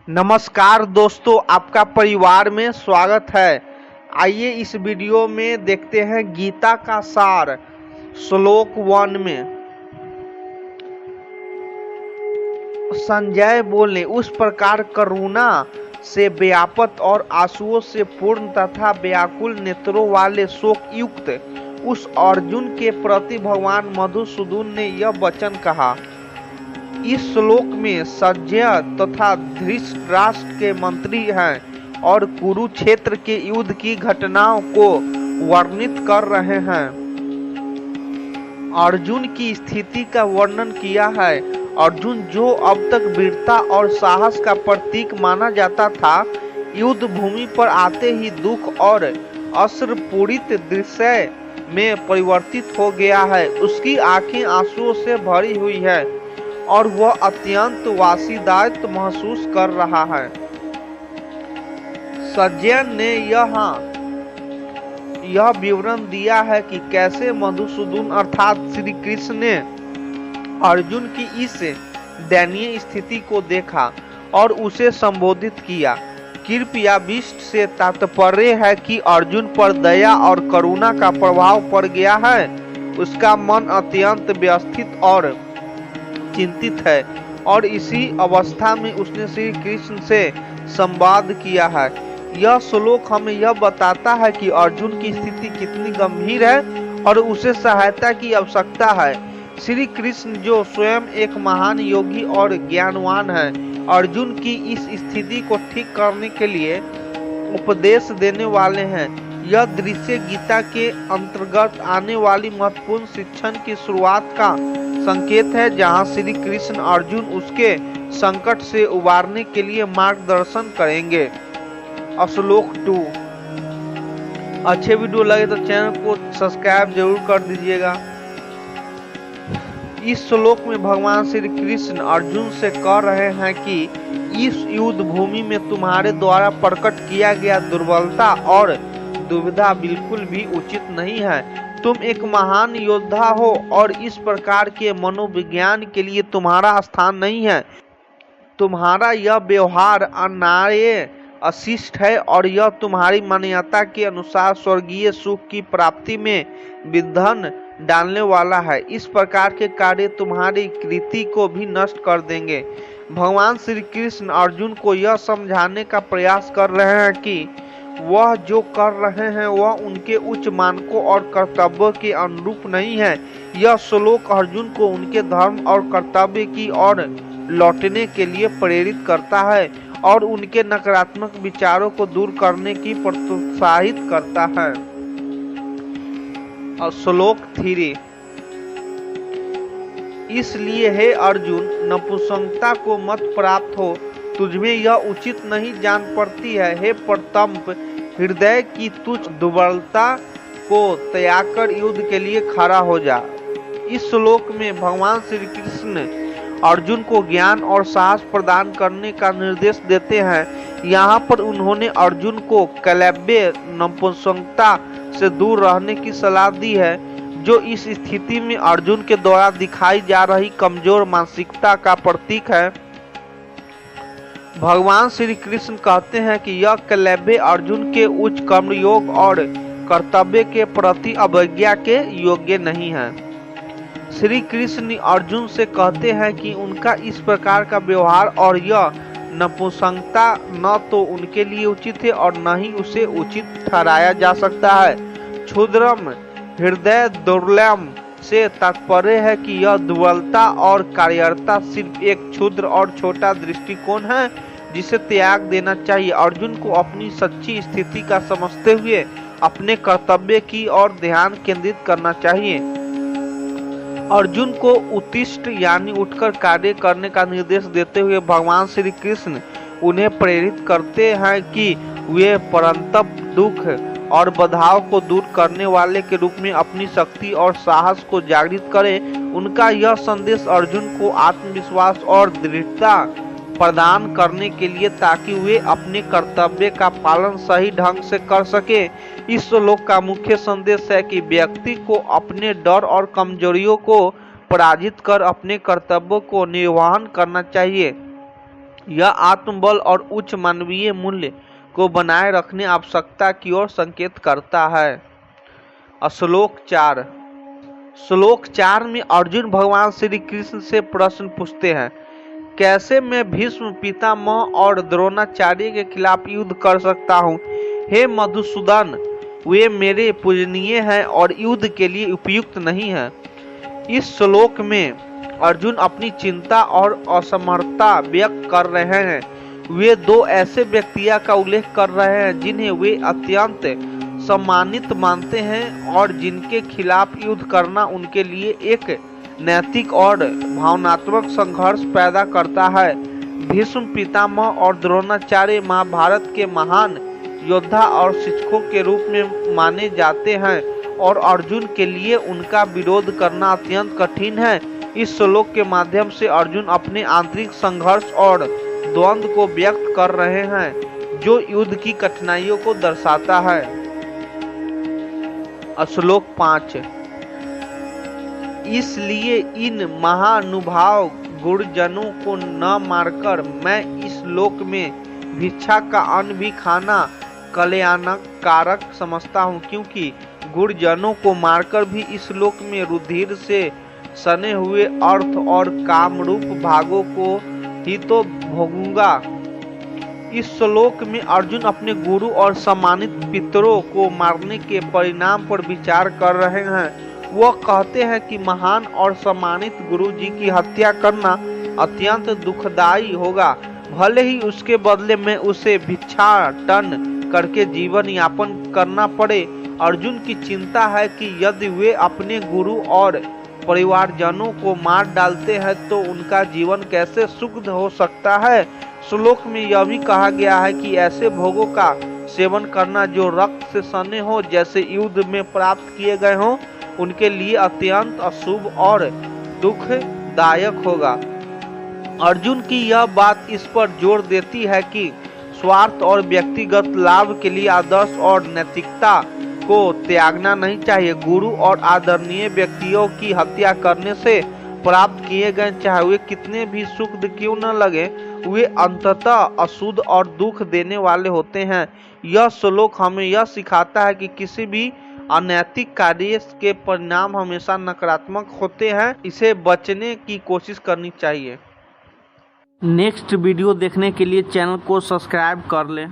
नमस्कार दोस्तों, आपका परिवार में स्वागत है। आइए इस वीडियो में देखते हैं गीता का सार। श्लोक 1 में संजय बोले, उस प्रकार करुणा से व्यापत और आंसुओं से पूर्ण तथा व्याकुल नेत्रों वाले शोक युक्त उस अर्जुन के प्रति भगवान मधुसूदन ने यह वचन कहा। इस श्लोक में संजय तथा धृतराष्ट्र के मंत्री हैं और कुरुक्षेत्र के युद्ध की घटनाओं को वर्णित कर रहे हैं। अर्जुन की स्थिति का वर्णन किया है। अर्जुन, जो अब तक वीरता और साहस का प्रतीक माना जाता था, युद्ध भूमि पर आते ही दुख और अश्रुपूरित दृश्य में परिवर्तित हो गया है। उसकी आंखें आंसुओं से भरी हुई है और वह अत्यंत वासीदायित्व महसूस कर रहा है। संजय ने यह विवरण दिया है कि कैसे मधुसूदन अर्थात श्री कृष्ण ने अर्जुन की इस दयनीय स्थिति को देखा और उसे संबोधित किया। कृपया विष्ट से तात्पर्य है कि अर्जुन पर दया और करुणा का प्रभाव पड़ गया है। उसका मन अत्यंत व्यवस्थित और चिंतित है और इसी अवस्था में उसने श्री कृष्ण से संवाद किया है। यह श्लोक हमें यह बताता है कि अर्जुन की स्थिति कितनी गंभीर है और उसे सहायता की आवश्यकता है। श्री कृष्ण, जो स्वयं एक महान योगी और ज्ञानवान है, अर्जुन की इस स्थिति को ठीक करने के लिए उपदेश देने वाले हैं। यह दृश्य गीता के अंतर्गत आने वाली महत्वपूर्ण शिक्षण की शुरुआत का संकेत है, जहां श्री कृष्ण अर्जुन उसके संकट से उबारने के लिए मार्गदर्शन करेंगे। श्लोक 2। अच्छे वीडियो लगे तो चैनल को सब्सक्राइब जरूर कर दीजिएगा। इस श्लोक में भगवान श्री कृष्ण अर्जुन से कह रहे हैं कि इस युद्ध भूमि में तुम्हारे द्वारा प्रकट किया गया दुर्बलता और दुविधा बिल्कुल भी उचित नहीं है। तुम एक महान योद्धा हो और इस प्रकार के मनोविज्ञान के लिए तुम्हारा स्थान नहीं है। तुम्हारा यह व्यवहार अनार्य अशिष्ट है और यह तुम्हारी मान्यता के अनुसार स्वर्गीय सुख की प्राप्ति में विघ्न डालने वाला है। इस प्रकार के कार्य तुम्हारी कृति को भी नष्ट कर देंगे। भगवान श्री कृष्ण अर्जुन को यह समझाने का प्रयास कर रहे हैं कि वह जो कर रहे हैं वह उनके उच्च मानकों और कर्तव्यों के अनुरूप नहीं है। यह श्लोक अर्जुन को उनके धर्म और कर्तव्य की ओर लौटने के लिए प्रेरित करता है और उनके नकारात्मक विचारों को दूर करने की प्रोत्साहित करता है। और श्लोक 3। इसलिए हे अर्जुन, नपुंसकता को मत प्राप्त हो, तुझमें यह उचित नहीं जान पड़ती है। हे प्रतंप, हृदय की तुच्छ दुर्बलता को त्याग कर युद्ध के लिए खड़ा हो जा। इस श्लोक में भगवान श्री कृष्ण अर्जुन को ज्ञान और साहस प्रदान करने का निर्देश देते हैं। यहाँ पर उन्होंने अर्जुन को क्लैब्य नपुंसकता से दूर रहने की सलाह दी है, जो इस स्थिति में अर्जुन के द्वारा दिखाई जा रही कमजोर मानसिकता का प्रतीक है। भगवान श्री कृष्ण कहते हैं कि यह क्लैब्य अर्जुन के उच्च कर्मयोग और कर्तव्य के प्रति अवज्ञा के योग्य नहीं है। श्री कृष्ण अर्जुन से कहते हैं कि उनका इस प्रकार का व्यवहार और यह नपुंसकता न तो उनके लिए उचित है और न ही उसे उचित ठहराया जा सकता है। क्षुद्रम हृदय दुर्लभ से तात्पर्य है कि यह दुर्बलता और कायरता सिर्फ एक क्षुद्र और छोटा दृष्टिकोण है जिसे त्याग देना चाहिए। अर्जुन को अपनी सच्ची स्थिति का समझते हुए अपने कर्तव्य की ओर ध्यान केंद्रित करना चाहिए। अर्जुन को उत्तिष्ठ यानी उठकर कार्य करने का निर्देश देते हुए भगवान श्री कृष्ण उन्हें प्रेरित करते हैं कि वे परंतप दुख और बाधाओं को दूर करने वाले के रूप में अपनी शक्ति और साहस को जागृत करें। उनका यह संदेश अर्जुन को आत्मविश्वास और दृढ़ता प्रदान करने के लिए, ताकि वे अपने कर्तव्य का पालन सही ढंग से कर सके। इस श्लोक का मुख्य संदेश है कि व्यक्ति को अपने डर और कमजोरियों को पराजित कर अपने कर्तव्यों को निर्वहन करना चाहिए। यह आत्मबल और उच्च मानवीय मूल्य को बनाए रखने आवश्यकता की ओर संकेत करता है। श्लोक 4 में अर्जुन भगवान श्री कृष्ण से प्रश्न पूछते हैं, कैसे मैं भीष्म पितामह और द्रोणाचार्य के खिलाफ युद्ध कर सकता हूँ? हे मधुसूदन, वे मेरे पूजनीय हैं और युद्ध के लिए उपयुक्त नहीं हैं। इस श्लोक में अर्जुन अपनी चिंता और असमर्थता व्यक्त कर रहे हैं। वे दो ऐसे व्यक्तियों का उल्लेख कर रहे हैं जिन्हें वे अत्यंत सम्मानित मानते हैं और जिनके खिलाफ युद्ध करना उनके लिए एक नैतिक और भावनात्मक संघर्ष पैदा करता है। भीष्म पितामह और द्रोणाचार्य महाभारत के महान योद्धा और शिक्षकों के रूप में माने जाते हैं और अर्जुन के लिए उनका विरोध करना अत्यंत कठिन है। इस श्लोक के माध्यम से अर्जुन अपने आंतरिक संघर्ष और द्वंद्व को व्यक्त कर रहे हैं जो युद्ध की कठिनाइयों को दर्शाता है। श्लोक 5, इसलिए इन महानुभाव गुरुजनों को न मारकर मैं इस लोक में भिक्षा का अन्न भी खाना कल्याणकारक समझता हूँ, क्योंकि गुरुजनों को मारकर भी इस लोक में रुधिर से सने हुए अर्थ और कामरूप भागों को ही तो भोगूंगा। इस श्लोक में अर्जुन अपने गुरु और सम्मानित पितरों को मारने के परिणाम पर विचार कर रहे हैं। वह कहते हैं कि महान और सम्मानित गुरु जी की हत्या करना अत्यंत दुखदायी होगा, भले ही उसके बदले में उसे भिक्षाटन करके जीवन यापन करना पड़े। अर्जुन की चिंता है कि यदि वे अपने गुरु और परिवारजनों को मार डालते हैं तो उनका जीवन कैसे सुखद हो सकता है। श्लोक में यह भी कहा गया है कि ऐसे भोगों का सेवन करना जो रक्त से सने हो, जैसे युद्ध में प्राप्त किए गए हों, उनके लिए अत्यंत अशुभ और दुखदायक होगा। अर्जुन की यह बात इस पर जोर देती है कि स्वार्थ और व्यक्तिगत लाभ के लिए आदर्श और नैतिकता को त्यागना नहीं चाहिए। गुरु और आदरणीय व्यक्तियों की हत्या करने से प्राप्त किए गए चाहे वे कितने भी सुखद क्यों न लगे, वे अंततः अशुद्ध और दुख देने वाले होते हैं। यह श्लोक हमें यह सिखाता है कि किसी भी अनैतिक कार्य के परिणाम हमेशा नकारात्मक होते हैं, इसे बचने की कोशिश करनी चाहिए। नेक्स्ट वीडियो देखने के लिए चैनल को सब्सक्राइब कर लें।